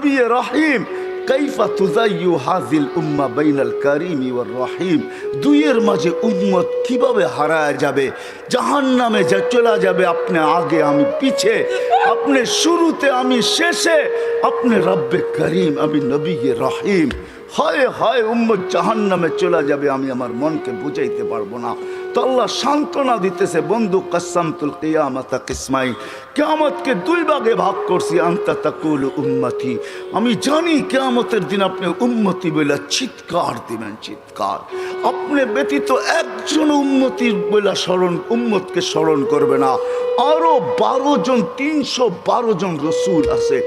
নবী রহিম কাইফা তুযায়্যু হাযিল উম্মাহ বাইনাল কারীমি ওয়ার রহিম। দুইয়ের মাঝে উম্মত কিভাবে হারায় যাবে, জাহান্নামে যা চলে যাবে, আপনি আগে আমি পিছে, আপনি শুরুতে আমি শেষে, আপনি রব্বে করিম আমি নবী রহিম। হয় হয় উম্মত জাহান্নামে চলে যাবে, আমি আমার মনকে বুঝাইতে পারবো না। তো আল্লাহ সান্ত্বনা দিতেছে, বন্ধু কাসামতুল কিয়ামাতা কিসমাইন, কিয়ামতকে দুই ভাগে ভাগ করছি। আনতা তাকুলু উম্মতি, আমি জানি কিয়ামতের দিন আপনি উম্মতি বলে চিৎকার দিবেন, চিৎকার। আপনি ব্যতীত একজন উম্মতির বলে উম্মতকে স্মরণ করবে না। আরো 12 জন, 312 জন রসুল আছে,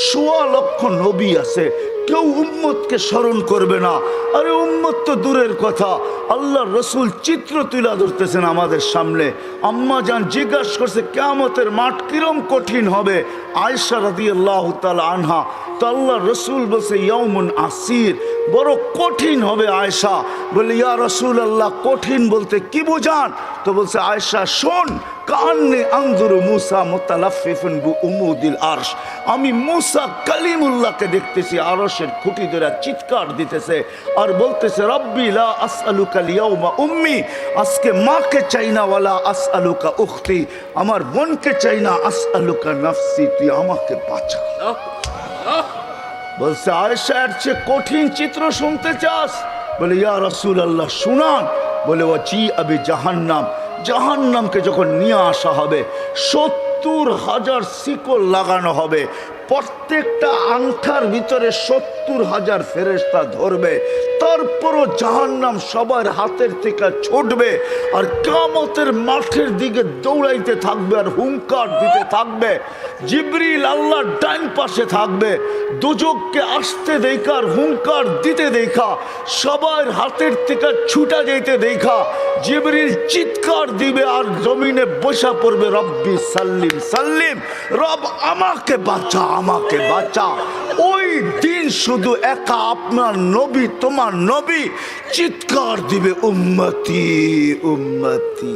1.25 লক্ষ নবী আছে, কেউ উম্মতকে স্মরণ করবে না। আরে উম্মত তো দূরের কথা, আল্লাহ রসুল চিত্র তুলে ধরতেছেন আমাদের সামনে। আম্মা জান জিজ্ঞাসা করছে কিয়ামতের মাঠ কিরম কঠিন হবে। আয়েশা রাদিয়াল্লাহু তাআলা আনহা, তো আল্লাহ রসুল বলছে ইয়াউমুন আসির, বড় কঠিন হবে। আয়েশা বলে ইয়া রাসূলুল্লাহ, কঠিন বলতে কি বুঝান? তো বলছে আয়েশা শোন, কান্নি আনজুরু মুসা মুতালাফফিফুন বিউমুদিল আরশ, আমি মুসা কালিমুল্লাহকে দেখতেছি আরশের খুঁটি ধরে চিৎকার দিতেছে আর বলতেছে রব্বি লা আসআলুকা লিয়াউমা উম্মি, আজকে মাকে চাই না, ওয়ালা আসআলুকা উখতি, আমার বোনকে চাই না, আসআলুকা নাফসি, তুই আমাকে বাঁচা। বলছে আয়েশা এর চেয়ে কঠিন চিত্র শুনতে চাস? বলে ইয়া রাসূলুল্লাহ শুনান। বলে ওয়াজি আবি জাহান্নাম, জাহান্নামকে যখন নিয়ে আসা হবে 70,000 শিকল লাগানো হবে, প্রত্যেকটা আংটার ভিতরে 70,000 ফেরেশতা ধরবে, তারপরও জাহান্নাম সবার হাতের থেকে ছুটবে আর কিয়ামতের মাঠের দিকে দৌড়াইতে থাকবে আর হুঙ্কার দিতে থাকবে। জিবরিল আল্লাহর ডান পাশে থাকবে, দুজককে আসতে দেখা আর হুঙ্কার দিতে দেখা, সবার হাতের থেকে ছুটা যেতে দেখা জিবরিল চিৎকার দিবে আর জমিনে বসা পড়বে রব্বি সাল্লিম সাল্লিম, রব আমাকে বাঁচা, আমাকে বাঁচা। ওই দিন শুধু একা আপনার নবী, তোমার নবী চিৎকার দিবে উম্মতি উম্মতি।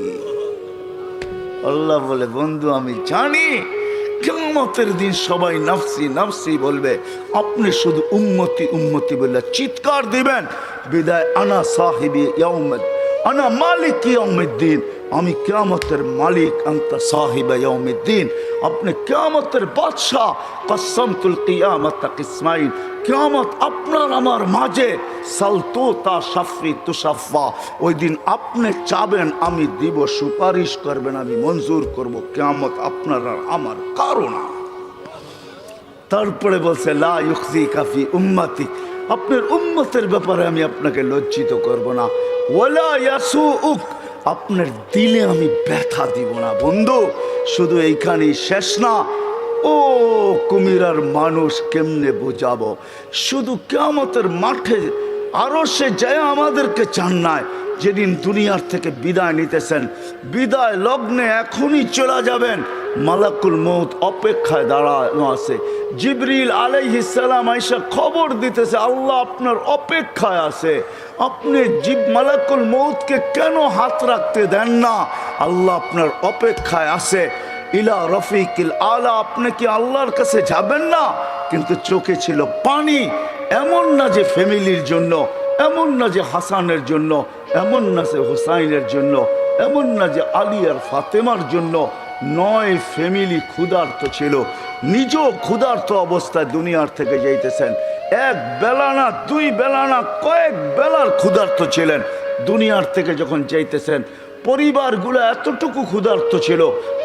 আল্লাহ বলে বন্ধু আমি জানি কিয়ামতের দিন সবাই নাফসি নাফসি বলবে, আপনি শুধু উম্মতি উম্মতি বলে চিৎকার দিবেন। বিদায় আনা সাহিবি ইয়াউমিদ, আনা মালিক ইয়াউমিদ্দিন, আমি কিয়ামতের মালিক, আনতা সাহিবা ইয়াউমিদ্দিন, আপনি কিয়ামতের বাদশা। কাসামতুল কিয়ামাতা কিসমাইন, কিয়ামত আপনার আমার মাঝে, সালতু তা শাফি তুশাফা, ওই দিন আপনি চাবেন আমি দিব, সুপারিশ করবেন আমি মঞ্জুর করব, কিয়ামত আপনার আর আমার কারণ। তারপরে বলছে লা ইউখজিকা ফি উম্মতি, আপনার উম্মতের ব্যাপারে আমি আপনাকে লজ্জিত করব না। ওয়ালা ইয়াসুউক, আপনার দিলে আমি ব্যথা দিব না। বন্ধু শুধু এইখানেই শেষ না, ও কুমিরার মানুষ কেমনে বোঝাবো, শুধু কিয়ামতের মাঠে আরো সে যায় আমাদেরকে চান নাই, যেদিন দুনিয়ার থেকে বিদায় নিতেছেন, বিদায় লগ্নে এখনই চলে যাবেন, মালাকুল মউত অপেক্ষায় দাঁড়ানো আছে। জিবরিল আলাইহিস সালাম আয়েশা খবর দিতেছে আল্লাহ আপনার অপেক্ষায় আছে, আপনি মালাকুল মউতকে কেন হাত রাখতে দেন না? আল্লাহ আপনার অপেক্ষায় আছে। ইলা রফিকিল আলা, আপনি কি আল্লাহর কাছে যাবেন না? কিন্তু চোখে ছিল পানি। এমন না যে ফ্যামিলির জন্য, এমন না যে হাসানের জন্য, এমন না যে হুসাইনের জন্য, এমন না যে আলী আর ফাতেমার জন্য। 9 ফ্যামিলি ক্ষুধার্ত ছিল, নিজেও ক্ষুধার্ত অবস্থায় দুনিয়ার থেকে যাইতেছেন। 1 বেলা না 2 বেলা না, কয়েক বেলার ক্ষুধার্ত ছিলেন। দুনিয়ার থেকে যখন যাইতেছেন পরিবারগুলো এতটুকু ক্ষুধার্ত ছিল।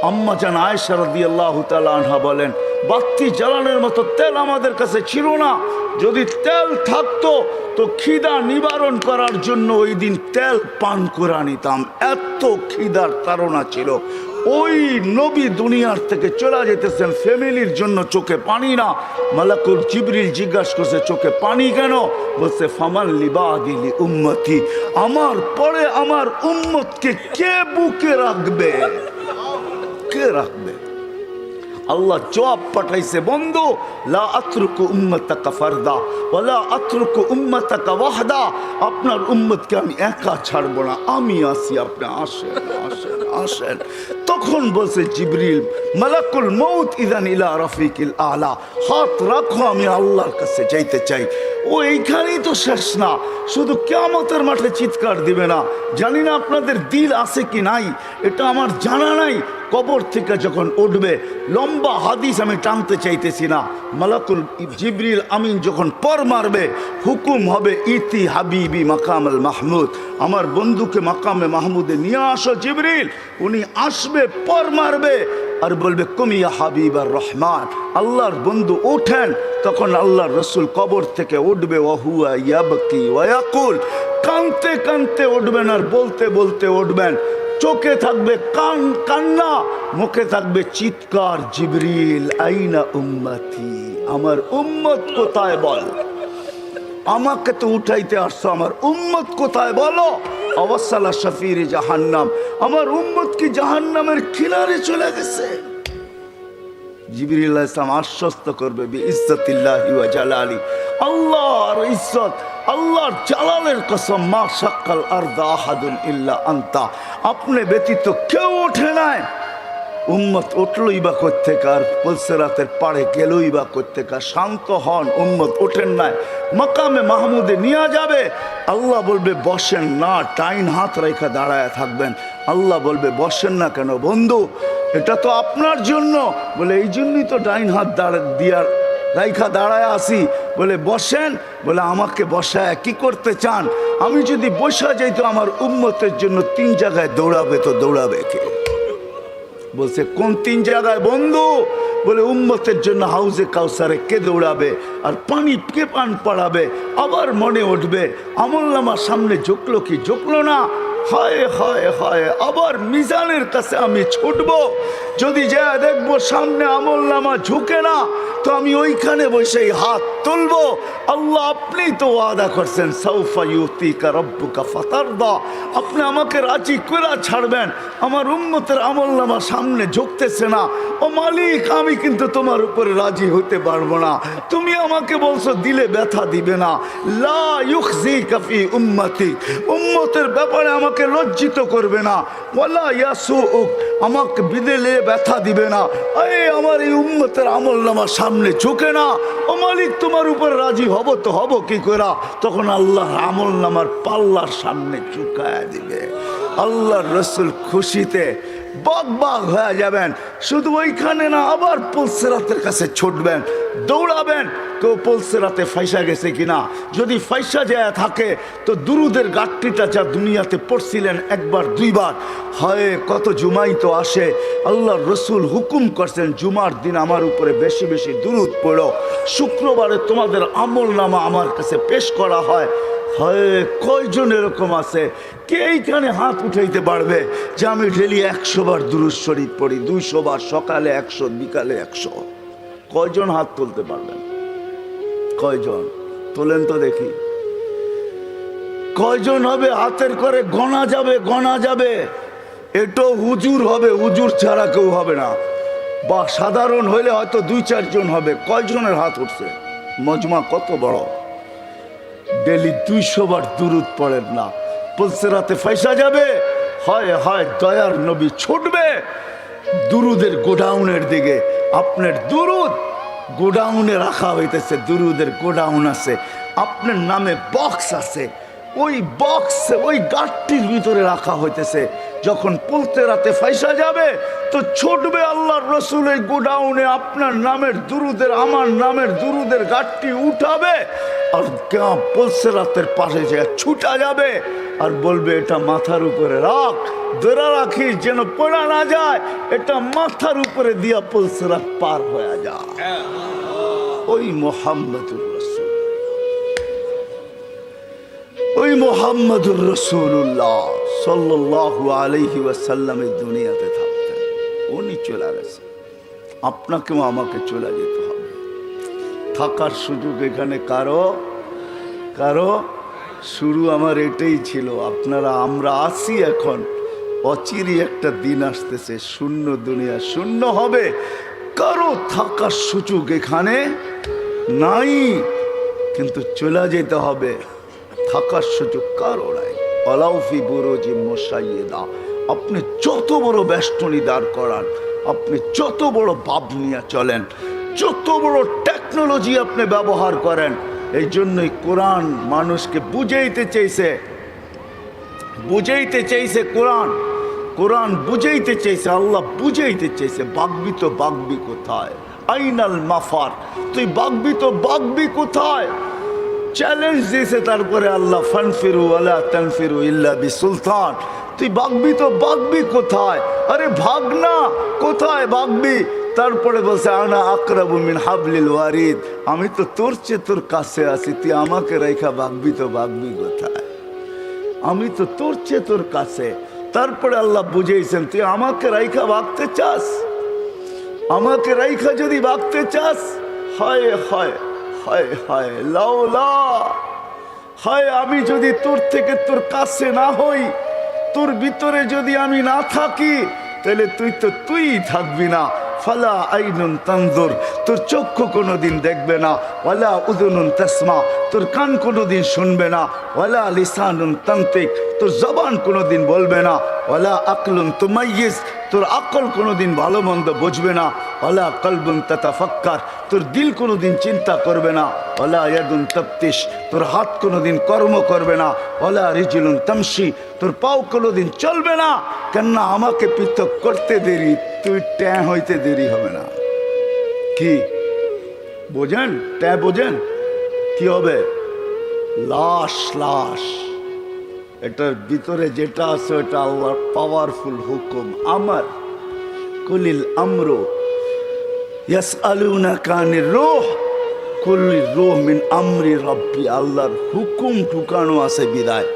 আম্মা জান আয়েশা রাদিয়াল্লাহু তাআলা আনহা বলেন বাতি জ্বালানোর মতো তেল আমাদের কাছে ছিল না, যদি তেল থাকতো তো খিদা নিবারণ করার জন্য ওই দিন তেল পান করে নিতাম, এত খিদার তাড়না ছিল। ওই নবী দুনিয়ার থেকে চলে যেতেছেন, ফ্যামিলির জন্য চোখে পানি না। মালাকুল জিবরিল জিজ্ঞাসা করছে চোখে পানি কেন? বলছে ফামান লিবাদিলি উম্মতি, আমার পরে আমার উম্মতকে কে বুকে রাখবে, কে রাখবে? আল্লাহ জবাব পাঠাইছে, বন্ধু লা আতরুকু উম্মাতাকা ফারদা ওয়ালা আতরুকু উম্মাতাকা ওয়াহদা, আপনার উম্মতকে আমি একা ছাড়বো না, আমি আসি, আপনি আসেন আসেন আসেন। তখন বলছে জিবরিল, মালাকুল মউত ইযান ইলা রাফিকিল আলা, হাত রাখো, আমি আল্লাহর কাছে যাইতে চাই। ও এইখানেই তো শেষ না, শুধু কিয়ামতের মাঠে চিৎকার দিবে না। জানি না আপনাদের দিল আছে কি নাই, এটা আমার জানা নাই। কবর থেকে যখন উঠবে, লম্বা হাদিস আমি টানতে চাইতেছি না, মালাকুল জিবরিল আমিন যখন পর মারবে, হুকুম হবে ইতি হাবিবি মাকামাল মাহমুদ, আমার বন্ধুকে মাকামে মাহমুদে নিয়ে আসো জিবরিল। উনি আসবে, পর মারবে আর বলবে কুমিয়া হাবিব আর রহমান, আল্লাহর বন্ধু ওঠেন। তখন আল্লাহর রসুল কবর থেকে উঠবে, ওয়াহুয়া ইয়াবকি ওয়ায়াকুল, কানতে কানতে উঠবেন আর বলতে বলতে উঠবেন। চোখে থাকবে কান্না, মুখে থাকবে চিৎকার, জিবরিল আইনা উম্মতি, আমার উম্মত কোথায় বল, আমাকে তো উঠাইতে আসছো, আমার উম্মত কোথায় বলো। অবসালা শফির জাহান্নাম, আমার উম্মত কি জাহান্নামের কিনারে চলে গেছে। জিবরিল আলাইহিস সালাম আশ্বস্ত করবে বিইজ্জতিল্লাহি ওয়া জালালি, আল্লাহর ইজ্জত, আল্লাহর জালালের কসম, মা শাক্কাল আরদা আহাদুন ইল্লা আনতা, আপনি ব্যতীত কেউ ওঠে নাই। উম্মত উঠলই বা কোত্থেকে, আর পুলসিরাতের পাড়ে গেলই বা কোত্থেকে। শান্ত হন, উম্মত ওঠেন নাই, মাকামে মাহমুদে নিয়ে যাবে। আল্লাহ বলবে বসেন না, টাইন হাত রেখা দাঁড়ায় থাকবেন। আল্লাহ বলবে বসেন না কেন বন্ধু, এটা তো আপনার জন্য। বলে এই জন্যই তো ডাইন হাত দিয়ার রাইখা দাঁড়ায় আসি। বলে বসেন, বলে আমাকে বসায় কি করতে চান? আমি যদি বসা যাই তো আমার উম্মতের জন্য 3 জায়গায় দৌড়াবে, তো দৌড়াবে কে? বলছে কোন 3 জায়গায় বন্ধু? বলে উম্মতের জন্য হাউজে কাউসারে কে দৌড়াবে, আর পানি কে পান পড়াবে। আবার মনে উঠবে আমলনামার সামনে ঝুঁকলো কি ঝুঁকলো না, হায় হায় হায়, আবার মিজানের কাছে আমি ছুটবো। যদি যা দেখবো সামনে আমলনামা ঝুঁকে না, তো আমি ওইখানে বসেই হাত তুলবো। আল্লাহ আপনি তো ওয়াদা করছেন, সাউফা ইউতিকা রাব্বুকা ফাতারদা, আপনি আমাকে রাজি করে ছাড়বেন। আমার উম্মতের আমলনামা সামনে ঝুঁকতেছে না, ও মালিক আমি কিন্তু তোমার উপরে রাজি হতে পারবো না। তুমি আমাকে বলছো দিলে ব্যথা দিবে না, লা ইউখজিকা ফি উম্মতি, উম্মতের ব্যাপারে আমাকে লজ্জিত করবে না, ওয়ালা ইয়াসুউক, আমাকে বিদেলে ব্যথা দিবে না। এই আমার এই উম্মতের আমলনামা সামনে ঝুঁকে না, ও মালিক তোমার উপর রাজি হব তো হব কি করে? তখন আল্লাহ আমলনামার পাল্লার সামনে ঝুঁকায় দিবে। আল্লাহর রসুল খুশিতে বাগ হয়ে যাবেন। শুধু ওইখানে না, আবার পুলসিরাতের কাছে ছুটবেন, দৌড়াবেন। কেউ পুলসিরাতে ফাইসা গেছে কিনা, যদি ফাইসা যায় থাকে তো দুরুদের গাঠটিটা যা দুনিয়াতে পড়ছিলেন 1বার 2বার, হয় কত জুমাই তো আসে। আল্লাহর রসুল হুকুম করছেন জুমার দিন আমার উপরে বেশি বেশি দুরুদ পড়ো, শুক্রবারে তোমাদের আমলনামা আমার কাছে পেশ করা হয়। হয় কয়জন এরকম আছে কে এইখানে হাত উঠাইতে পারবে যে আমি ডেলি 100 বার দুরূদ শরীফ পড়ি, 200 বার, সকালে 100, বিকালে 100? কয়জন হাত তুলতে পারবেন? কয়জন তোলেন তো দেখি, কয়জন হবে? হাতের করে গণা যাবে, গণা যাবে। এটাও হুজুর হবে, হুজুর ছাড়া কেউ হবে না, বা সাধারণ হইলে হয়তো 2-4 জন হবে। কয়জনের হাত উঠছে? মজমা কত বড়, ডেলি 200 বার দুরুদ পড়েন না, পুলসিরাতে ফাইসা যাবে। হয় হয় দয়ার নবী ছুটবে দুরুদের গোডাউনের দিকে। আপনার দুরুদ গোডাউনে রাখা হইতেছে, দুরুদের গোডাউন আছে, আপনার নামে বক্স আছে, ওই বক্স ওই গাঠটির ভিতরে রাখা হইতেছে। যখন পুলসিরাতে ফাইসা যাবে তো ছুটবে আল্লাহর রসুল এই গোডাউনে, আপনার নামের দুরুদের, আমার নামের দুরুদের গাঠটি উঠাবে, আর পুলসিরাতের পাশে যে ছুটা যাবে আর বলবে এটা মাথার উপরে রাখ, ধরে রাখিস যেন পড়া না যায়, এটা মাথার উপরে দিয়া পুলসিরাত পার হয়ে যায়। ওই মুহাম্মদুর রাসূল, ওই মুহাম্মদুর রাসূলুল্লাহ সাল্লাল্লাহু আলাইহি ওয়াসাল্লাম এই দুনিয়াতে থাকতেন, উনি চলে গেছে, আপনাকেও আমাকে চলে যেতে হবে। থাকার সুযোগ এখানে কারো কারো শুরু আমার এটাই ছিল। আপনারা আমরা আসি, এখন অচিরই একটা দিন আসতেছে, শূন্য দুনিয়া শূন্য হবে। কারো থাকার সুযোগ এখানে নাই, কিন্তু চলে যেতে হবে, থাকার সুযোগ কারো নাই। আলাউফি বুরুজি মুশাইয়্যিদা, আপনি যত বড় বেষ্টনী দাঁড় করান, আপনি যত বড় ভাব নিয়ে চলেন, যত বড় টেকনোলজি আপনি ব্যবহার করেন, এই জন্যই কোরআন মানুষকে বুঝাইতে চাইছে, কোরআন বুঝাইতে চাইছে, আল্লাহ বুঝাইতে চাইছে, বাগবি তো বাগবি কোথায়, আইনাল মাফার, তুই বাগবি তো বাগবি কোথায়, চ্যালেঞ্জ দিয়েছে। তারপরে আল্লাহ ফানফিরু ওয়ালা তানফিরু ইল্লা বিসুলতান, তুই বাগবি তো বাগবি কোথায়, আরে ভাগ না, কোথায় বাগবি? তারপরে বলছে আনা আকরাবু মিন হাবলিল ওয়ারিদ, আমি তো তোর চেয়ে তোর কাছে আছি, তুই আমাকে রেখা বাগবি তো বাগবি কোথায়, আমি তো তোর চেয়ে তোর কাছে। তারপরে আল্লাহ বুঝেছেন, তুই আমাকে রাইখা ভাগতে চাস, আমাকে রাইখা যদি ভাগতে চাস, হায় হায় হায় হায় লাউলা, হায় আমি যদি তোর থেকে তোর কাছে না হই, তোর ভিতরে যদি আমি না থাকি, তাহলে তুই তো তুই থাকবি না। ফালা আইনুন তানজুর, তোর চক্ষু কোনোদিন দেখবে না, ওয়ালা উযুনুন তাসমা, তোর কান কোনোদিন শুনবে না, ওয়ালা লিসানুন তানতিক, তোর জবান কোনোদিন বলবে না, ওয়ালা আকলুন তুমাইয়িজ, তোর আকল কোনোদিন ভালো মন্দ বুঝবে না, ওয়ালা কলবুন তাতাফাক্কার, তোর দিল কোনোদিন চিন্তা করবে না, ওয়ালা ইয়াদুন তাফতিশ, তোর হাত কোনোদিন কর্ম করবে না, ওয়ালা রিজলুন তামশি, তোর পাও কোনোদিন চলবে না। কেননা আমাকে পৃথক করতে দেরি, তুই ট্যাঁ হইতে দেরি হবে না। কি বোঝেন? ট্যাঁ বোঝেন? কি হবে? লাশ, লাশ। এটার ভিতরে যেটা আছে ওটা আল্লাহর পাওয়ারফুল হুকুম। আমার কুলিল আমরু ইয়াসআলুনাকা আনির রূহ কুলির রূহ মিন আমরি রাব্বি, আল্লাহর হুকুম ঢুকানো আছে বিদায়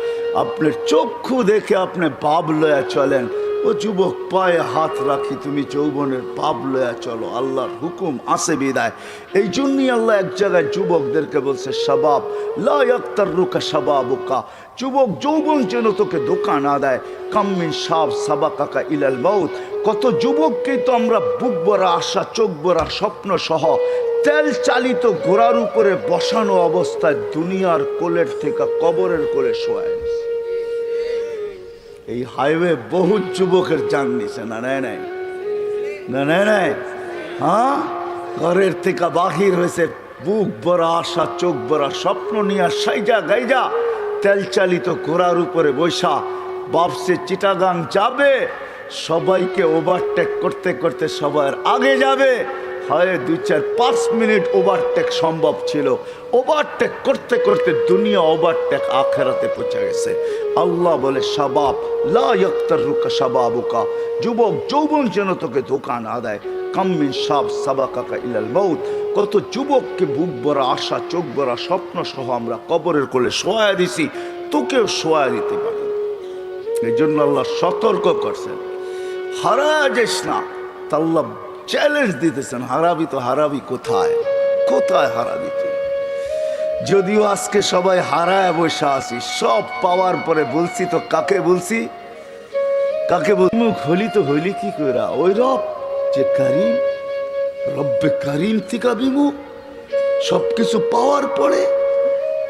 আপনার চক্ষু দেখে আপনি পাপ লয়া চলেন। ও যুবক, পায়ে হাত রাখি, তুমি যৌবনের পাপ লয়া চলো, আল্লাহর হুকুম আছে বিদায়। এই জন্যই আল্লাহ এক জায়গায় যুবকদেরকে বলছে, শাবাব লা ইয়াক্তাররুকা শাবাবুকা, যুবক যৌবন যেন তোকে ধোঁকা না দেয়। কাম্মিন শাব সাবাকাকা ইলাল মাউত, কত যুবককেই তো আমরা বুক ভরা আশা, চোখ ভরা স্বপ্ন সহ তেল চালিত ঘোড়ার উপরে বসানো অবস্থায় দুনিয়ার কোলের থেকে কবরের কোলে শোয়ায়। এই হাইওয়ে বহু যুবকের জান নিছে, না নেয় নাই, না নেয় নাই। হ্যাঁ, ঘরের থেকে বাহির হয়েছে বুক ভরা আশা, চোখ ভরা স্বপ্ন নিয়ে সাইজা গাইজা তেল চালিত ঘোড়ার উপরে বৈশা বাপসে চিটাগাং যাবে, সবাইকে ওভারটেক করতে করতে সবার আগে যাবে। হয় 2-4-5 মিনিট ওভারটেক সম্ভব ছিল, ওভারটেক করতে করতে দুনিয়া ওভারটেক আখেরাতে পৌঁছে গেছে। আল্লাহ বলে, শাবাব লা ইয়াক্তাররুকা শাবাবুকা, যুবক যৌবন যেন তোকে ধোঁকা না দেয়। কাম্মিন শাব সাবাকাকা ইলাল মাউত, কত যুবককে বুক ভরা আশা, চোখ ভরা স্বপ্ন সহ আমরা কবরের কোলে শোয়া দিছি, তোকেও শোয়া দিতে পারি। এই জন্য আল্লাহ সতর্ক করছেন, হারা যাস না। আল্লাহ চ্যালেঞ্জ দিতেছেন, হারাবি তো হারাবি কোথায়, কোথায় হারাবি তুই? যদিও আজকে সবাই হারায় বসে আছি, সব পাওয়ার পরে বলছি তো কাকে বলছি, কাকে বল, মুখ হলি তো হইলি কি কইরা? ওই রব যে করিম, রব্বে করিম থেকে বিমুখ, সবকিছু পাওয়ার পরে।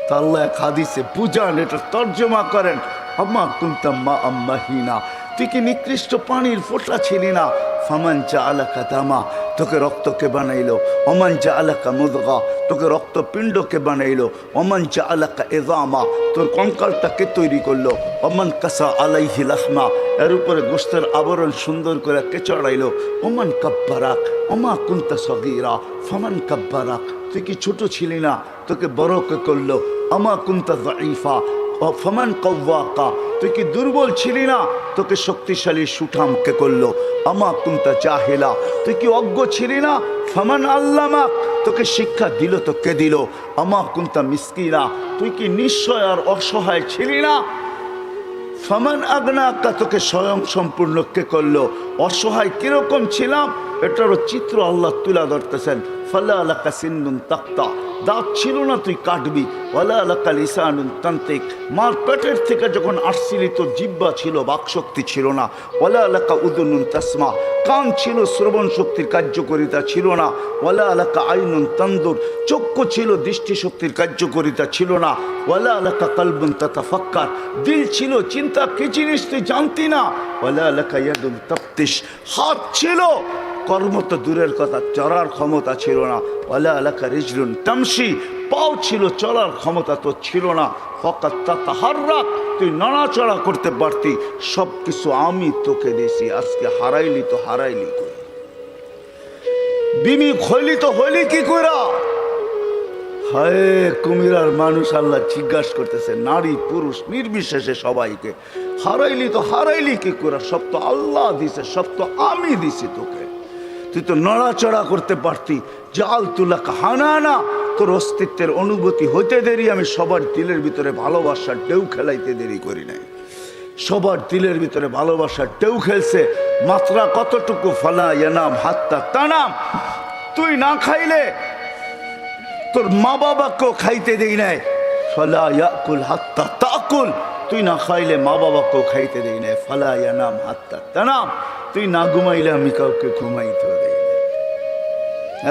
তা আল্লাহ এক হাদিসে বুঝান, এটা তর্জমা করেন, আম্মা কুনতাম মা আম্মাহিনা, তুই কি নিকৃষ্ট পানির ফোঁটা ছিলি না? ফামান জাআলাকা দামা, তোকে রক্তকে বানাইলো। ওমান জাআলাকা মুদগা, তোকে রক্তপিণ্ডকে বানাইলো। ওমান জাআলাকা ইযামা, তোর কঙ্কালটাকে তৈরি করলো। ওমান কাসা আলাইহি লাহমা, এর উপরে গোশতের আবরণ সুন্দর করে চড়াইলো। ওমান কাব্বারাক ওমা কুনতা সগীরা ফামান কাব্বারাক, তুই কি ছোট ছিলি না? তোকে বড়কে করলো। আমা কুনতা যায়ীফা ফামান কওয়াকা, তুই কি দুর্বল ছিলি না? তোকে শক্তিশালী সুঠামকে করলো। আমা কুনতা জাহিলা, তুই কি অজ্ঞ ছিলি না? ফামান আল্লামাক, তোকে শিক্ষা দিল তো কে দিল? আমা কুনতা মিসকিনা, তুই কি নিশ্চয় আর অসহায় ছিলি না? ফামান আগনাকা, তোকে স্বয়ং সম্পূর্ণ কে করলো? অসহায় কিরকম ছিলাম এটারও চিত্র আল্লাহ তুলে ধরতেছেন। ফালা লাকা সিন্নুন তাক্তা, দাঁত ছিল না তুই কাটবি। ওয়ালা লাকা লিসানুন তান্তিক, মার পেটের থেকে যখন আসছিলি তোর জিহ্বা ছিল, বাকশক্তি ছিল না। ওয়ালা লাকা উদুনুন তাসমা, কান ছিল, শ্রবণ শক্তির কার্যকারিতা ছিল না। ওয়ালা লাকা আইনুন তানদুর, চক্ষু ছিল, দৃষ্টিশক্তির কার্যকারিতা ছিল না। ওয়ালা লাকা কলবুন তাতাফাক্কার, দিল ছিল, চিন্তা কি জিনিস তুই জানতি না। ওয়ালা লাকা ইয়াদুন তাফতিশ, হাত ছিল, কর্ম তো দূরের কথা, চলার ক্ষমতা ছিল না। ওয়ালা লাকা রিজলুন তামশি, পাও ছিল, চলার ক্ষমতা তো ছিল না। ফাকাত তাতাহাররাক, তুই নড়াচড়া করতে পারতি। সব কিছু আমি তোকে দিয়েছি, আজকে হারাইলি তো হারাইলি কই? বিমি হইলি তো হইলি কি কইরা? হায় কুমিরার মানুষ আল্লাহ জিজ্ঞাসা করতেছে, নারী পুরুষ নির্বিশেষে সবাইকে, হারাইলি তো হারাইলি কি কইরা? সব তো আল্লাহ দিছে, সব তো আমি দিছি তোকে। তুই তো নড়াচড়া করতে পারতি। জাল তুলা হানানা, তোর অস্তিত্বের অনুভূতি হইতে দেরি আমি সবার দিলের ভিতরে ভালোবাসার ঢেউ খেলাইতে দেরি করি নাই। সবার দিলের ভিতরে ভালোবাসার ঢেউ খেলছে। মাত্রা কতটুকু? ফালা ইয়ানাম হাত্তা তানাম, তুই না খাইলে তোর মা বাবাকেও খাইতে দেই নাই। ফালা ইয়াকুল হাত্তা তাকুল, তুই না খাইলে মা বাবাকেও খাইতে দেই নাই। ফালা ইয়ানাম হাত্তা তানাম, তুই না ঘুমাইলে আমি কাউকে ঘুমাইতে দেই নাই।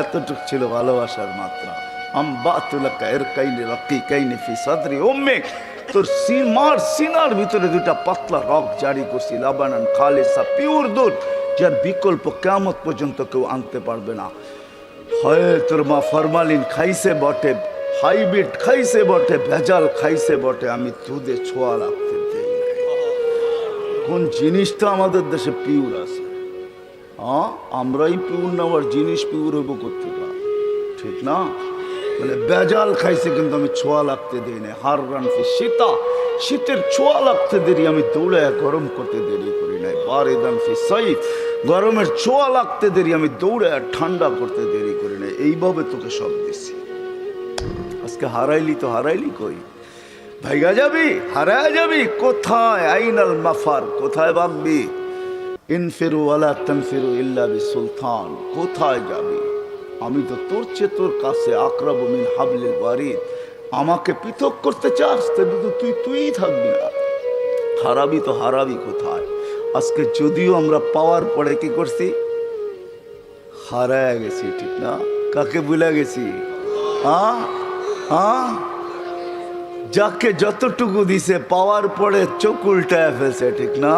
এতটুক ছিল ভালোবাসার মাত্রা। আমবাতুলাকা ইরকাইনি রাকিকাইনি ফি সাদরি উম্মিক, তোর মার সিনার ভিতরে দুটা পাতলা রক জারি করছি, লাবানান খালিসা, পিওর দুধ, যার বিকল্প কিয়ামত পর্যন্ত কেউ আনতে পারবে না। হয় তোর মা ফরমালিন খাইছে বটে, হাইব্রিড খাইছে বটে, ভেজাল খাইছে বটে, আমি দুধে ছোঁয়া রাখতে দেই নাই। কোন জিনিসটা আমাদের দেশে পিওর আছে? হ্যাঁ, আমরাই পিওর নেওয়ার জিনিস পিওর হইব করতে পার, ঠিক না? বলে বেজাল খাইছে কিন্তু আমি ছোঁয়া লাগতে দিই না। হার রানফি শীতা, শীতের ছোঁয়া লাগতে দেরি আমি দৌড়ে গরম করতে দেরি করি নাই। বারিদান ফি সাইফ, গরমের ছোঁয়া লাগতে দেরি আমি দৌড়ে ঠান্ডা করতে দেরি করি নাই। এইভাবে তোকে সব দিছি। আজকে হারাইলি তো হারাইলি কই? ভাইগা যাবি, হারায় যাবি কোথায়? আইনাল মাফার, কোথায় ভাববি? ইনফিরু ওয়ালা তানফিরু ইল্লা বিসুলতান, কোথায় যাবি? আমি তো তোর চেয়ে তোর কাছে আকরাবু মিন হাবলিল ওয়ারিদ। আমাকে পৃথক করতে চাস তো তুই থাকবি না। হারাবি তো হারাবি কোথায়? আজকে যদিও আমরা পাওয়ার পরে কি করছি, হারায় গেছি, ঠিক না? কাকে ভুলে গেছি? হ্যাঁ হ্যাঁ, যাকে যতটুকু দিছে পাওয়ার পরে চোখ উল্টায় ফেলছে, ঠিক না?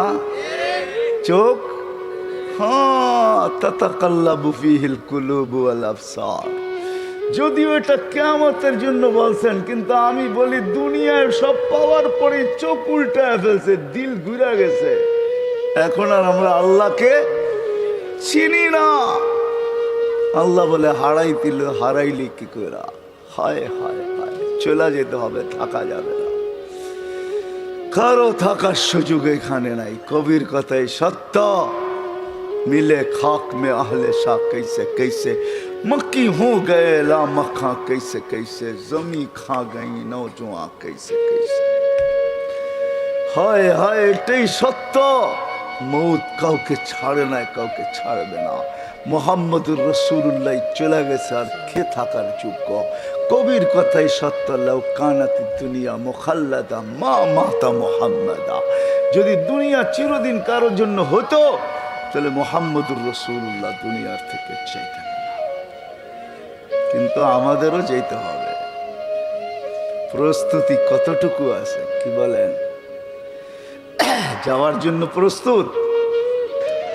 চোখ, হ্যাঁ, তাতাকাল্লাবু ফিহিল কুলুবু ওয়াল আবসার। যদিও এটা কিয়ামতের জন্য বলছেন, কিন্তু আমি বলি দুনিয়ার সব পাওয়ার পরে চোখ উল্টায় ফেলছে, দিল ঘুরে গেছে। এখন আর আমরা আল্লাহকে চিনি না। আল্লাহ বলে হারাইলি কি করে? হায় হায় হায়, চলে যেতে হবে, থাকা যাবে না। কারো থাকার সুযোগ এখানে নাই। কবির কথাই সত্য, मिले खाक में आहले शाह कैसे कैसे, मक्की हो गए ला मखा कैसे कैसे, जमी खा गई नौजवान कैसे कैसे। हाय हाय, एटाई सत्य। मौत काउके छाड़े ना, काउके छाड़बे ना। मुहम्मदुर रसूलुल्लाह चले गेছে আর কে থাকার যোগ্য। কবির কথাই সত্য, লাউ কানাত দুনিয়া মুখাল্লাদা মা মাতা মুহাম্মাদা। যদি দুনিয়া চিরদিন কারোর জন্য হতো, তাহলে মুহাম্মদুর রাসূলুল্লাহ দুনিয়ার থেকে চাইতেন না। কিন্তু আমাদেরও যেতে হবে। প্রস্তুতি কতটুকু আছে কি বলেন? যাওয়ার জন্য প্রস্তুত?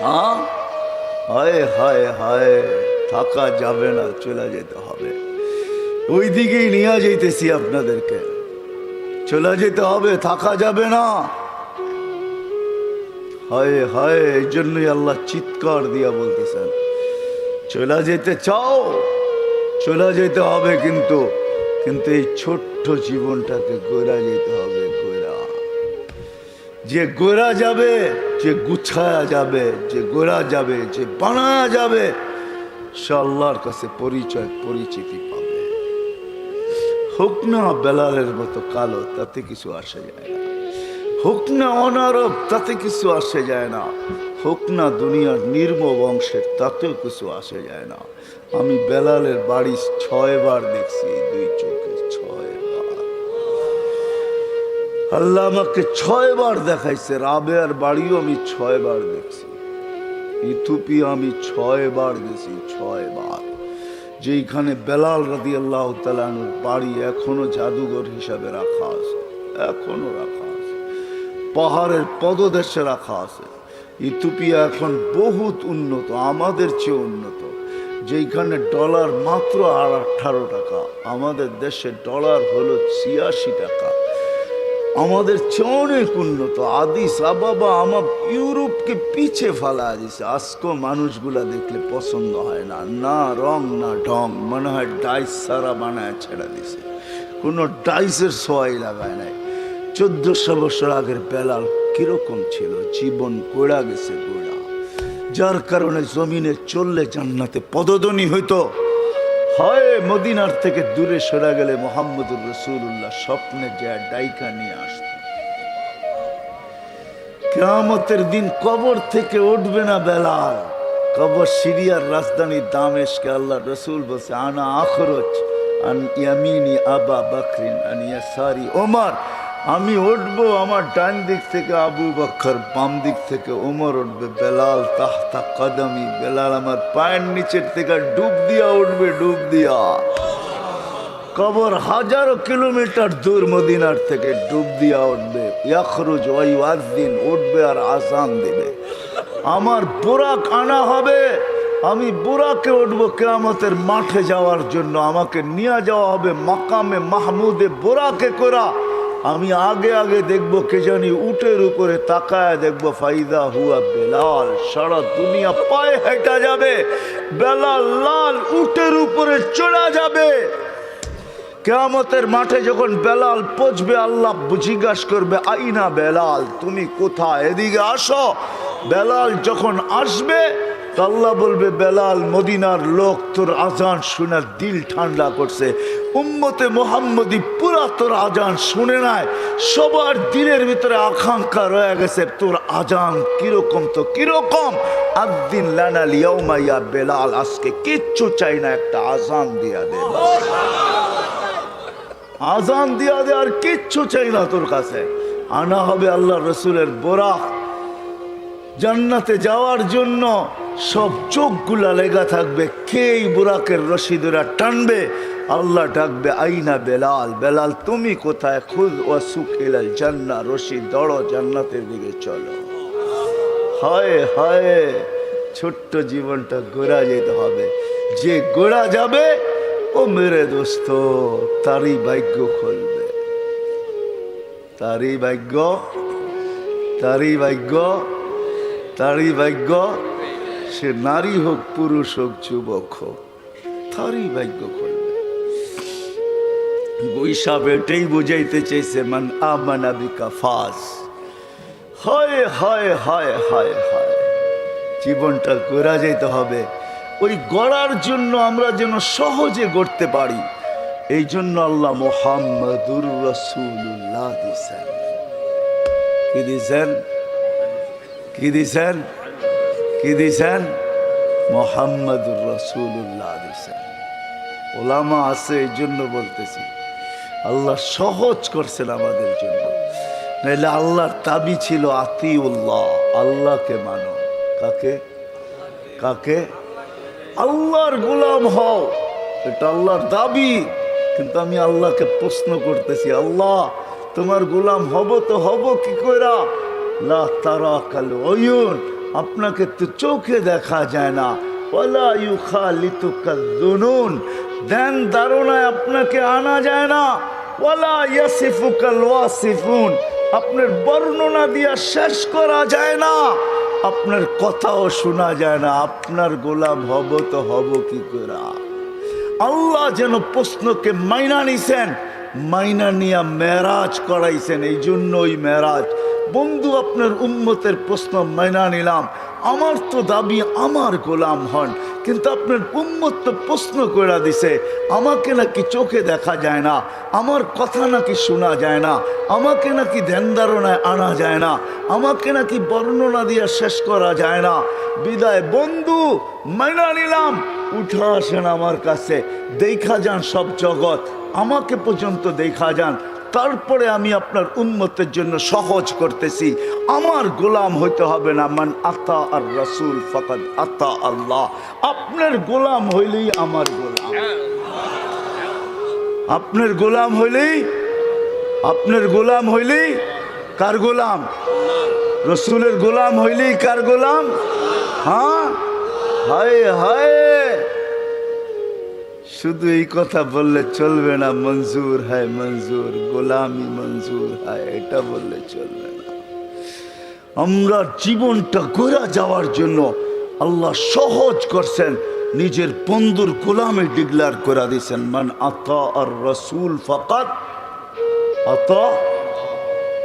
হ্যাঁ, হায় হায় হায়, থাকা যাবে না, চলে যেতে হবে। ওই দিকেই নিয়ে যাইতেছি আপনাদেরকে। চলে যেতে হবে, থাকা যাবে না। হায় হায়, এই জন্যই আল্লাহ চিৎকার দিয়া বলতেছেন, চলে যেতে চাও, চলে যেতে হবে, কিন্তু এই ছোট্ট জীবনটাকে গড়া যেতে হবে। যে গড়া যাবে, যে গুছায়া যাবে, যে গড়া যাবে, যে বানা যাবে, সে আল্লাহর কাছে পরিচিতি পাবে। হোক না বেলালের মতো কালো, তাতে কিছু আসে যায় না। হোক না অনারব, তাতে কিছু আসে যায় না। হোক না দুনিয়ার নির্ম বংশের, তাতেও কিছু আসে যায় না। আমি বেলালের বাড়ি 6 বার দেখছি, 2 চোখে 6 বার। আল্লাহ আমাকে 6 বার দেখাইছে। রাবেয়ার বাড়িও আমি 6 বার দেখছি। ইথিওপিয়া আমি 6 বার গেছি, 6 বার। যেইখানে বেলাল রাদিয়াল্লাহু তাআলা আনহুর বাড়ি এখনো জাদুঘর হিসাবে রাখা আছে, এখনো রাখা আছে, পাহাড়ের পদদেশে রাখা আছে। ইথিওপিয়া এখন বহুত উন্নত, আমাদের চেয়ে উন্নত। যেইখানে ডলার মাত্র 18 টাকা, আমাদের দেশে ডলার হলো 86 টাকা। আমাদের চেয়ে অনেক উন্নত। আদিস আবাবা আমার ইউরোপকে পিছে ফেলা দিছে। আজকেও মানুষগুলা দেখলে পছন্দ হয় না, না রং না ঢং, মনে হয় ডাইস সারা বানায় ছেড়ে দিছে, কোনো ডাইসের সোয়াই লাগায় নাই। 1400 বছর আগের বেলাল কিরকম ছিল, জীবন গোড়া গেছে গোড়া, যার কারণে জমিনে চললে জান্নাতে পদধ্বনি হইতো। হয় মদিনার থেকে দূরে সরে গেলে মুহাম্মদুর রাসূলুল্লাহ স্বপ্নে যা ডাইকা নিয়ে আসত। কিয়ামতের দিন কবর থেকে উঠবে না বেলাল। কবর সিরিয়ার রাজধানী দামেশকে। আল্লাহ রসুল বলছে, আনা আখরজ আন ইয়ামিনি আবা বকরিন আন ইয়াসারি ওমর। আমি উঠবো, আমার ডান দিক থেকে আবু বকর, বাম দিক থেকে ওমর উঠবে। বেলাল তাহতা কদমি, বেলাল আমার পায়ের নিচের থেকে ডুব দিয়া উঠবে, ডুব দিয়া। কবর হাজারো কিলোমিটার দূর মদিনার থেকে, ডুব দিয়া উঠবে। ইয়াখরুজ ওয়া ইউআযিন, উঠবে আর আযান দিবে। আমার বুরাক আনা হবে, আমি বুরাকে উঠবো কিয়ামতের মাঠে যাওয়ার জন্য। আমাকে নিয়ে যাওয়া হবে মাকামে মাহমুদে বুরাকে করা। আমি আগে আগে দেখবো, কে জানি উটের উপরে তাকায় দেখবো, ফাইদা হুয়া বেলাল। সারা দুনিয়া পায়ে হেঁটা যাবে, বেলাল লাল উটের উপরে চড়া যাবে। কিয়ামতের মাঠে যখন বেলাল পৌঁছবে, আল্লাহ জিজ্ঞাসা করবে, আইনা বেলাল, তুমি কোথায়, এদিকে আসো। বেলাল যখন আসবে, আল্লাহ বলবে, বেলাল মদিনার লোক তোর আজান শুনে দিল ঠান্ডা করছে। উম্মতে মুহাম্মদি পুরা তোর আজান শুনে নাই, সবার দিলের ভিতরে আকাঙ্ক্ষা রয়ে গেছে তোর আজান কিরকম, তো কিরকম। আদিন লানা লিয়াউমা ইয়া বেলাল, আজকে কিচ্ছু চাই না, একটা আজান দিয়া দে, আজান দিয়া দে, আর কিচ্ছু চাই না তোর কাছে। আনা হবে আল্লাহ রসুলের বোরাক। জান্নাতে যাওয়ার জন্য সব চোখগুলা লেগা থাকবে, কে এই বুরাকের রশি ধরে টানবে। আল্লাহ ডাকবে, আইনা বেলাল, বেলাল তুমি কোথায়। খুদ ওয়াসুক ইলাল জান্নাহ, রশি দড়ো, জান্নাতের দিকে চলো। হায় হায়, ছোট্ট জীবনটা গোড়া যেতে হবে। যে গোড়া যাবে, ও মেরে দোস্ত, তারই ভাগ্য খুলবে, তারই ভাগ্য, তারই ভাগ্য, তারই ভাগ্য। সে নারী হোক, পুরুষ হোক, যুবক হোক, তারই ভাগ্য খুলবে। বৈশাখ এটাই বুঝাইতে চাইছে, মান আমানা বিকা ফাজ। হায় হায় হায় হায় হায়, জীবনটা গড়া যেতে হবে। ওই গড়ার জন্য আমরা যেন সহজে গড়তে পারি, এই জন্য আল্লাহ মুহাম্মাদুর রাসূলুল্লাহ দিয়েছেন। কি দিয়েছেন, কি দিয়েছেন, কি দিয়েছেন? মুহাম্মাদুর রাসূলুল্লাহ দিয়েছেন। ওলামা আছে, এই জন্য বলতেছি, আল্লাহ সহজ করছেন আমাদের জন্য। নাইলে আল্লাহর দাবি ছিল আতিউল্লাহ, আল্লাহকে মানো। কাকে, কাকে? আল্লাহর গোলাম হও, এটা আল্লাহর দাবি। কিন্তু আমি আল্লাহকে প্রশ্ন করতেছি, আল্লাহ তোমার গোলাম হব তো হব কি কইরা? লা তারাকাল উয়ুন, আপনাকে তো চোখে দেখা যায় না। ওয়ালা ইউখালিতুকাল যুনুন, ধ্যান ধারণায় আপনাকে আনা যায় না। ওয়ালা ইয়াসিফুকাল ওয়াসিফুন, আপনার বর্ণনা দিয়া শেষ করা যায় না, আপনার কথাও শোনা যায় না। আপনার গোলাম হব তো হব কি করা? আল্লাহ যেন প্রশ্নকে মাইনা নিছেন, মাইনা নিয়া মেরাজ করাইছেন। এই জন্য ওই মেরাজ, বন্ধু আপনার উম্মতের প্রশ্ন মাইনা নিলাম, আমার তো দাবি আমার গোলাম হন, কিন্তু আপনার উম্মত তো প্রশ্ন করে দিছে আমাকে নাকি চোখে দেখা যায় না, আমার কথা নাকি শোনা যায় না, আমাকে নাকি ধ্যান ধারণায় আনা যায় না, আমাকে নাকি বর্ণনা দিয়ে শেষ করা যায় না। বিদায় বন্ধু মাইনা নিলাম, উঠে আসেন আমার কাছে, দেখা যান সব জগৎ, আমাকে পর্যন্ত দেখা যান, তারপরে আমি আপনার উম্মতের জন্য সহজ করতেছি। আমার গোলাম হইতে হবে না, মান আতা আর রাসূল ফাকাদ আতা আল্লাহ। আপনার গোলাম হইলেই আমার গোলাম, আপনার গোলাম হইলেই, আপনার গোলাম হইলেই কার গোলাম? রসুলের গোলাম হইলেই কার গোলাম? হ্যাঁ, হায় হায়, শুধু এই কথা বললে চলবে না, মঞ্জুর হয় মঞ্জুর, গোলামি মঞ্জুর হয়, এটা বললে চলবে না। আমরা জীবনটা গড়া যাওয়ার জন্য আল্লাহ সহজ করছেন, নিজের বন্ধুর গোলামে ডিক্লার করে দিয়েছেন, মান আতা আর রাসূল ফাকাদ আতা।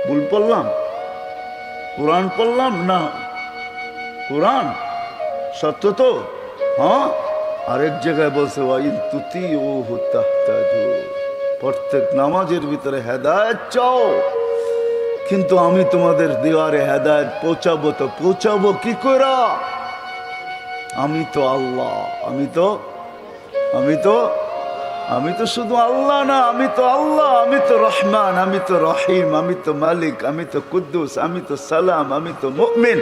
ভুল পড়লাম? কোরআন পড়লাম না? কোরআন সত্য তো? হ্যাঁ, আরেক জায়গায় বলছে ওয়াইন তুতিউহু তাহতাদু, প্রত্যেক নামাজের ভিতরে হেদায়েত চাও, কিন্তু আমি তোমাদের দেওয়ারে হেদায়েত পৌঁছাবো, তো পৌঁছাবো কি করে? আমি তো আল্লাহ, আমি তো শুধু আল্লাহ না, আমি তো আল্লাহ, আমি তো রহমান, আমি তো রহিম, আমি তো মালিক, আমি তো কুদ্দুস, আমি তো সালাম, আমি তো মুমিন,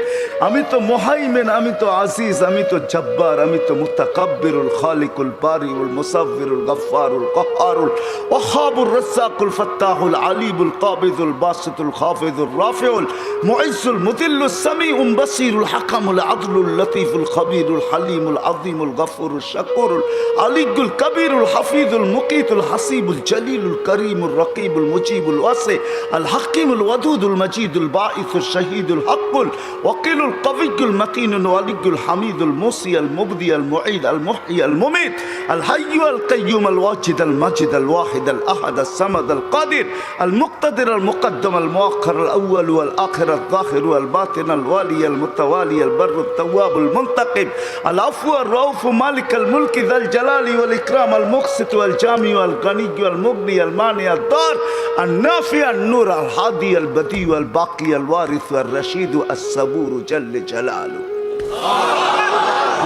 আমি তো মুহাইমিন, আমি তো আজিজ, আমি তো জব্বার, আমি তো মুতাকাব্বিরুল খালিকুল বারিউল মুসাব্বিরুল গফফারুল কহ্হারুল ওয়াহাবুর রাজ্জাকুল ফাত্তাহুল আলিমুল কাবিদুল বাসিতুল খাফিজুর রাফিউল মুইজ্জুল মুদিল্লুস সামিউল বাসিরুল হাকামুল আদলুল লতীফুল খবীরুল হালিমুল আযীমুল গফুরুল শাকুরুল আলিয়ুল কবীরুল হাফিজ المقيت الحسيب الجليل الكريم الرقيب المجيب الواسع الحكيم الودود المجيد الباعث الشهيد الحق الوكيل القوي المتين الولي الحميد الموصي المبدي المعيد المحيي المميت الحي القيوم الواجد المجيد الواحد الأحد الصمد القادر المقتدر المقدم المؤخر الأول والآخر الظاهر والباطن الوالي المتوالي البر التواب المنتقم العفو الرؤوف مالك الملك ذا الجلال والإكرام المقسط والجامع والغني والمغني المانع الضار النافع النور الهادي البديع الباقي الوارث الرشيد الصبور جل جلاله।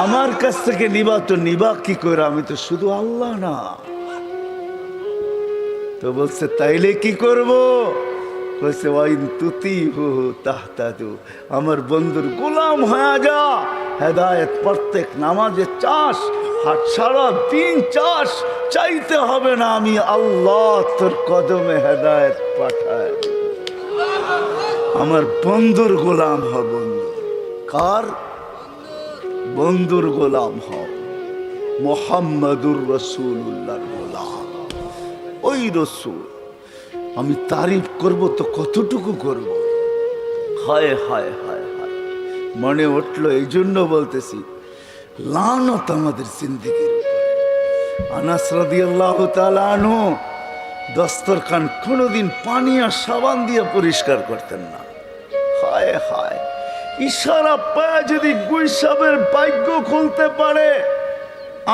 আমার কাছ থেকে নিবা তো নিবা কি করে? আমি তো শুধু আল্লাহ না। তো বলছে তাইলে কি করব? বলছে ওয়াইন তুতিহু তাহতাদু, আমার বন্ধুর গোলাম হয়ে যা, হেদায়েত প্রত্যেক নামাজে চাস, আর সারা দিন চাস, চাইতে হবে না, আমি আল্লাহ তোর কদমে হেদায়েত পাঠায়। আমার বন্ধুর গোলাম হ, বন্ধু কার? বন্ধুর গোলাম হ, মুহাম্মাদুর রাসূলুল্লাহর গোলাম। ওই রসুল আমি তারিফ করব তো কতটুকু করব? হায় হায় হায় হায়, মনে উঠলো, এই জন্য বলতেছি লানত আমাদের জিন্দেগির উপরে। আনাস রাদিয়াল্লাহু তাআলা আনহু দস্তরখান কোনোদিন পানি আর সাবান দিয়ে পরিষ্কার করতেন না। হায় হায়, ইশারা পায় যদি গুইসাবের ভাগ্য খুলতে পারে,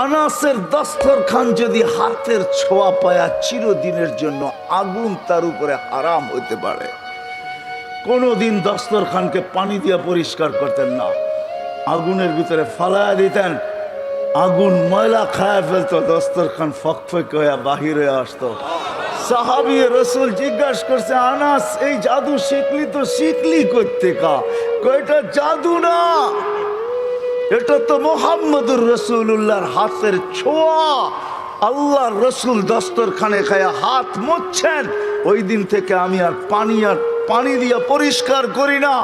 আনাসের দস্তরখান যদি হাতের ছোঁয়া পায়া চিরদিনের জন্য আগুন তার উপরে হারাম হইতে পারে। কোনোদিন দস্তরখানকে পানি দিয়ে পরিষ্কার করতেন না, আগুনের ভিতরে ফালায়া দিতেন, আগুন ময়লা খায়া ফেলতো, দস্তরখান ফকফক হয়ে বাহির হয়ে আসতো। সাহাবী রসুল জিজ্ঞাসা করছে, আনাস এই জাদু শিখলি তো শিখলি করতে কা? কয়টা জাদু না, এটা তো মুহাম্মদুর রাসূলুল্লাহর হাতের ছোঁয়া। আল্লাহর রসুল দস্তরখানে খায়া হাত মুছছেন, ওই দিন থেকে আমি আর পানি দিয়ে পরিষ্কার করি না,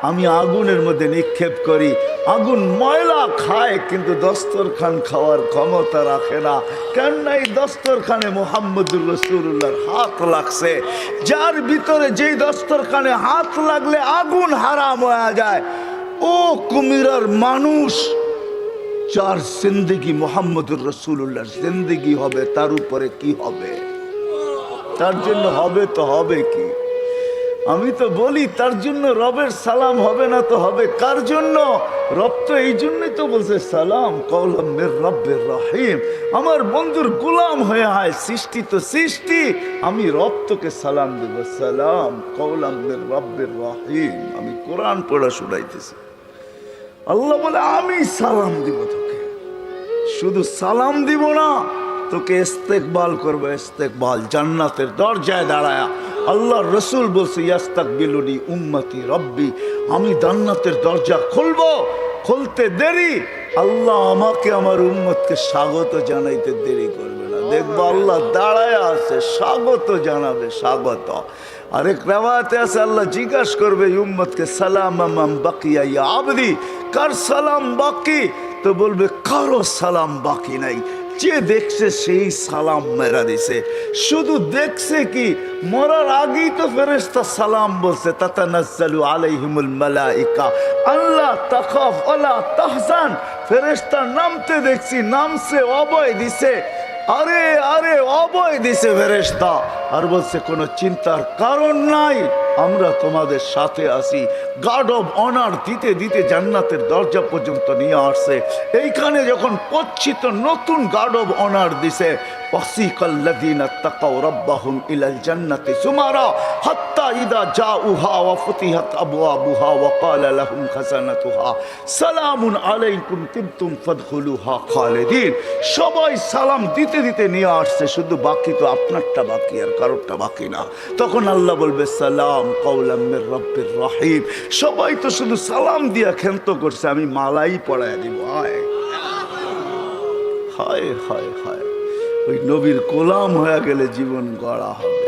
আমি আগুনের মধ্যে নিক্ষেপ করি। আগুন ময়লা খায় কিন্তু দস্তরখান খাওয়ার ক্ষমতা রাখে না। কেননা এই দস্তরখানে মুহাম্মদুর রাসূলুল্লাহর হাত লাগছে, যার ভিতরে যেই দস্তরখানে হাত লাগলে আগুন হারাম হয়ে যায়, ও কুমিরার মানুষ যার জিন্দেগি মুহাম্মদুর রাসূলুল্লাহর জিন্দেগি হবে, তার উপরে কি হবে? তার জন্য হবে তো হবে কি? আমি তো বলি তার জন্য রবের সালাম হবে না তো হবে কার জন্য? রব তো এই জন্যই তো বলছে সালাম কওলাম মির রব্বির রহিম। আমার বন্ধুর গোলাম হয়ে হয়, সৃষ্টি তো সৃষ্টি, আমি রব তোকে সালাম দেব, সালাম কওলাম মির রব্বির রহিম। আমি কোরআন পড়া শুনাইতেছি, আল্লাহ বলে আমি সালাম দিব তোকে, শুধু সালাম দিব না, তোকে ইস্তেকবাল করবো, ইস্তেকবাল জান্নাতের দরজায় দাঁড়ায়া। আল্লাহর রসুল বলছে ইয়াস্তাকবিলুনি উম্মতি রব্বি, আমি জান্নাতের দরজা খুলবো, খুলতে দেরি আল্লাহ আমাকে আমার উম্মতকে স্বাগত জানাইতে দেরি করবে না। দেখবো আল্লাহ দাঁড়ায় আছে, স্বাগত জানাবে, স্বাগত। আরেক রাওয়াতে আছে আল্লাহ জিজ্ঞাসা করবে উম্মতকে সালাম আম বাকিয়া ইয়া আবদি, কার সালাম বাকি? তো বলবে কারো সালাম বাকি নাই, যে দেখছে সেই সালাম মেরা দিছে। শুধু দেখছে কি, মরার আগেই তো ফেরেশতা সালাম বলছে, তাতানাজ্জালু আলাইহিমুল মালাইকা আল্লাহ তাখাফ ওয়ালা তাহজান। ফেরেশতা নামতে দেখছি, নামছে, অভয় দিছে, আরে আরে অভয় দিছে ফেরেশতা, আর বলছে কোনো চিন্তার কারণ নাই, আমরা তোমাদের সাথে আছি। গার্ড অব অনার দিতে দিতে জান্নাতের দরজা পর্যন্ত নিয়ে আসছে। এইখানে যখন পড়ছি তো নতুন গার্ড অব অনার দিছে, ওয়াসিকাল্লাযীনা তাকাউ রাব্বাহুম ইলাল জান্নাতি সুমারা হাত্তা ইযা জাউহা ওয়া ফুতিহাত আবওয়াবুহা ওয়া ক্বালা লাহুম খাযানাতুহা সালামুন আলাইকুম তিবতুম ফাদখুলুহা খালিদিন। সবাই সালাম দিতে দিতে নিয়ে আসছে, শুধু বাকি তো আপনারটা বাকি, আর কারোরটা বাকি না। তখন আল্লাহ বলবে সালাম কওলাম মির রব্বির রহিম। সবাই তো শুধু সালাম দিয়া ক্ষান্ত করছে, আমি মালাই পড়ায় দিব। হায় হায় হায় হায়, ওই নবীর গোলাম হয়ে গেলে জীবন গড়া হবে।